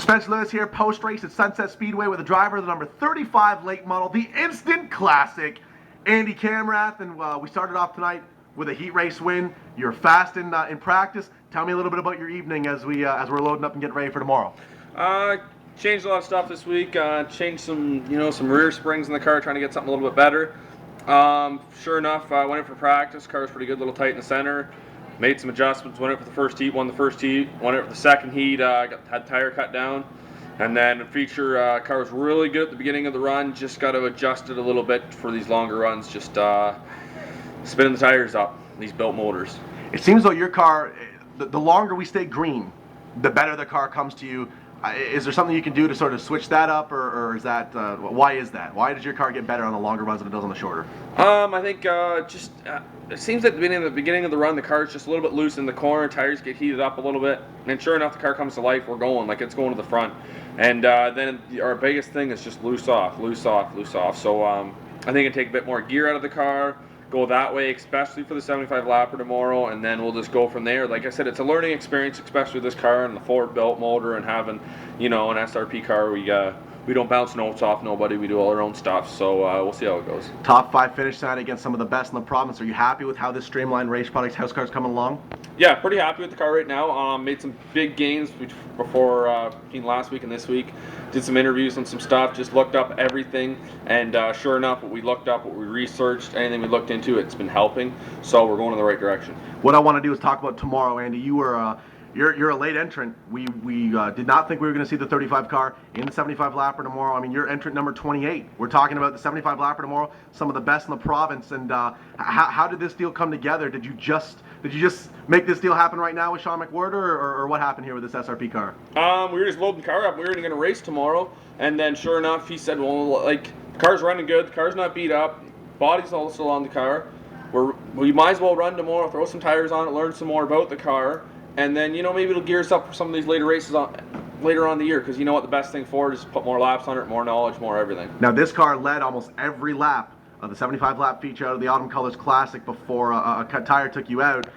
Spencer Lewis here, post-race at Sunset Speedway with a driver, the number 35 late model, the instant classic, Andy Kamrath. And we started off tonight with a heat race win. You're fast in practice. Tell me a little bit about your evening as we're loading up and getting ready for tomorrow. Changed a lot of stuff this week. Changed some rear springs in the car, trying to get something a little bit better. Sure enough, I went in for practice. Car was pretty good, a little tight in the center. Made some adjustments, went in for the first heat, won the first heat, went in for the second heat, had tire cut down. And then the feature car was really good at the beginning of the run, just got to adjust it a little bit for these longer runs, just spinning the tires up, these built motors. It seems though your car, the longer we stay green, the better the car comes to you. Is there something you can do to sort of switch that up, or is that, why is that? Why does your car get better on the longer runs than it does on the shorter? I think it seems at the beginning of the run, the car is just a little bit loose in the corner, tires get heated up a little bit, and sure enough, the car comes to life, we're going, like it's going to the front. And then our biggest thing is just loose off. So I think it'd take a bit more gear out of the car, go that way, especially for the 75 lapper tomorrow, and then we'll just go from there. Like I said, it's a learning experience, especially with this car and the Ford built motor and having, an SRP car. We don't bounce notes off nobody. We do all our own stuff, so we'll see how it goes. Top 5 finish tonight against some of the best in the province. Are you happy with how this streamlined race products house car is coming along? Yeah, pretty happy with the car right now. Made some big gains before between last week and this week. Did some interviews on some stuff, just looked up everything, and sure enough, what we looked up, what we researched, anything we looked into, it's been helping, so we're going in the right direction. What I want to do is talk about tomorrow, Andy. You were you're a late entrant. We did not think we were going to see the 35 car in the 75 lapper tomorrow. I mean, you're entrant number 28. We're talking about the 75 lapper tomorrow, some of the best in the province. And how did this deal come together? Did you just make this deal happen right now with Sean McWhorter, or what happened here with this SRP car? We were just loading the car up. We were going to race tomorrow, and then sure enough, he said, well, like, the car's running good, the car's not beat up, body's all still on the car. We might as well run tomorrow, throw some tires on it, learn some more about the car, and then, maybe it'll gear us up for some of these later races later on in the year, because you know what the best thing for it is, put more laps on it, more knowledge, more everything. Now this car led almost every lap of the 75 lap feature out of the Autumn Colors Classic before a cut tire took you out.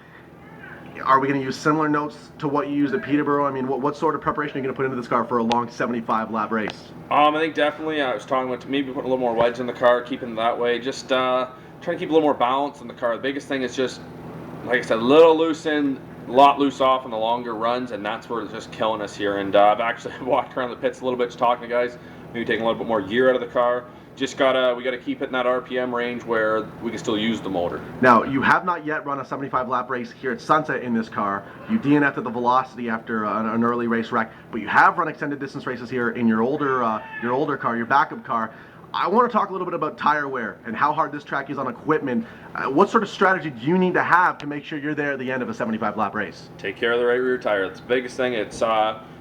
Are we going to use similar notes to what you used at Peterborough? I mean, what sort of preparation are you going to put into this car for a long 75 lap race? I think definitely, I was talking about maybe putting a little more wedge in the car, keeping it that way, just trying to keep a little more balance in the car. The biggest thing is just, like I said, a little loose in, a lot loose off in the longer runs, and that's where it's just killing us here. And I've actually walked around the pits a little bit, just talking to guys, maybe taking a little bit more gear out of the car. We gotta keep it in that RPM range where we can still use the motor. Now, you have not yet run a 75 lap race here at Sunset in this car. You DNF'd at the Velocity after an early race wreck, but you have run extended distance races here in your older car, your backup car. I want to talk a little bit about tire wear and how hard this track is on equipment. What sort of strategy do you need to have to make sure you're there at the end of a 75 lap race? Take care of the right rear tire. That's the biggest thing. It's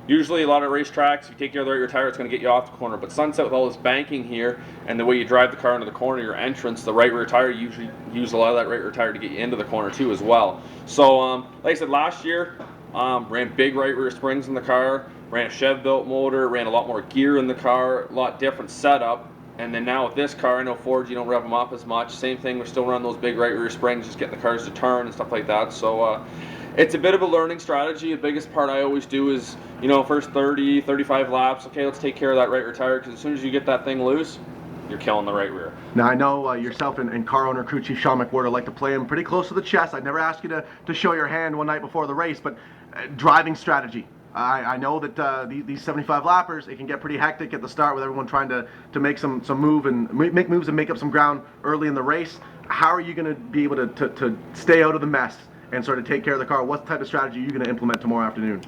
usually a lot of racetracks, if you take care of the right rear tire, it's going to get you off the corner. But Sunset, with all this banking here and the way you drive the car into the corner, your entrance, the right rear tire, you usually use a lot of that right rear tire to get you into the corner too as well. So like I said, last year, ran big right rear springs in the car, ran a Chev built motor, ran a lot more gear in the car, a lot different setup. And then now with this car, I know Fords, you don't rev them up as much. Same thing, we're still running those big right rear springs, just getting the cars to turn and stuff like that. So it's a bit of a learning strategy. The biggest part I always do is, first 30, 35 laps, okay, let's take care of that right rear tire, because as soon as you get that thing loose, you're killing the right rear. Now, I know yourself and car owner crew chief Sean McWhorter like to play him pretty close to the chest. I'd never ask you to show your hand one night before the race, but driving strategy. I know that these 75 lappers, it can get pretty hectic at the start with everyone trying to make some move and make moves and make up some ground early in the race. How are you going to be able to stay out of the mess and sort of take care of the car? What type of strategy are you going to implement tomorrow afternoon?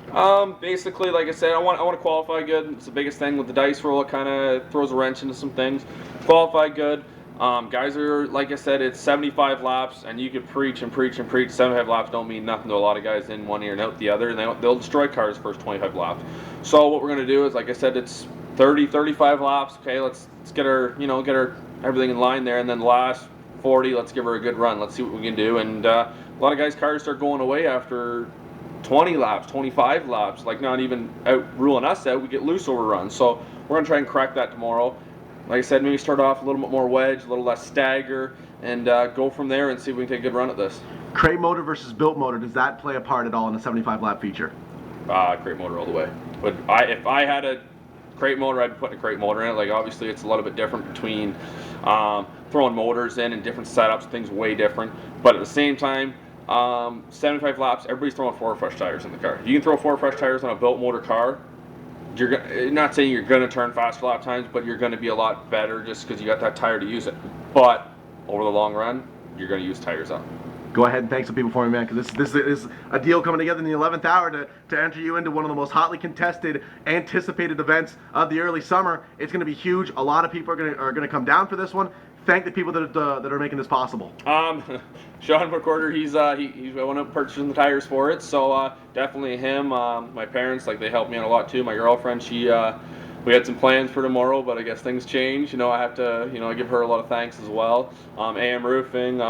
Basically, like I said, I want to qualify good. It's the biggest thing with the dice roll. It kind of throws a wrench into some things. Qualify good. Guys are, like I said, it's 75 laps, and you could preach and preach and preach. 75 laps don't mean nothing to a lot of guys in one ear and out the other, and they'll destroy cars first 25 laps. So what we're going to do is, like I said, it's 30, 35 laps. Okay, let's get our everything in line there, and then the last 40, let's give her a good run. Let's see what we can do. And a lot of guys' cars start going away after 20 laps, 25 laps, like not even ruling us out. We get loose overruns. So we're going to try and crack that tomorrow. Like I said, maybe start off a little bit more wedge, a little less stagger, and go from there and see if we can take a good run at this. Crate motor versus built motor, does that play a part at all in the 75 lap feature? crate motor all the way. But if I had a crate motor, I'd be putting a crate motor in it. Like obviously it's a little bit different between throwing motors in and different setups, things way different. But at the same time, 75 laps, everybody's throwing 4 fresh tires in the car. You can throw 4 fresh tires on a built motor car. You're not saying you're going to turn faster lap times, but you're going to be a lot better just because you got that tire to use it. But over the long run, you're going to use tires up. Go ahead and thank some people for me, man, because this is a deal coming together in the 11th hour to enter you into one of the most hotly contested, anticipated events of the early summer. It's going to be huge. A lot of people are going to come down for this one. Thank the people that are making this possible. Sean McWhorter, he's one of purchasing the tires for it, so definitely him. My parents, like, they helped me out a lot too. My girlfriend, we had some plans for tomorrow, but I guess things change. You know, I have to, I give her a lot of thanks as well. AM Roofing,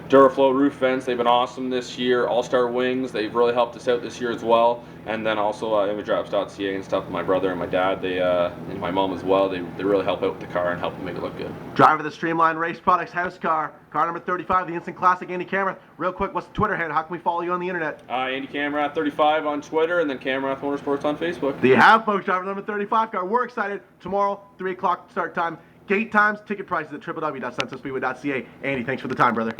Duraflow Roof Vents, they've been awesome this year. All-Star Wings, they've really helped us out this year as well. And then also imagedrops.ca and stuff. My brother and my dad, and my mom as well, they really help out with the car and help make it look good. Driver of the Streamline Race Products house car number 35, the Instant Classic, Andy Kamrath. Real quick, what's the Twitter handle? How can we follow you on the internet? Andy Kamrath 35 on Twitter, and then Kamrath Motorsports on Facebook. There you have, folks, driver number 35 car. We're excited. Tomorrow, 3 o'clock start time. Gate times, ticket prices at www.sunsetspeedway.ca. Andy, thanks for the time, brother.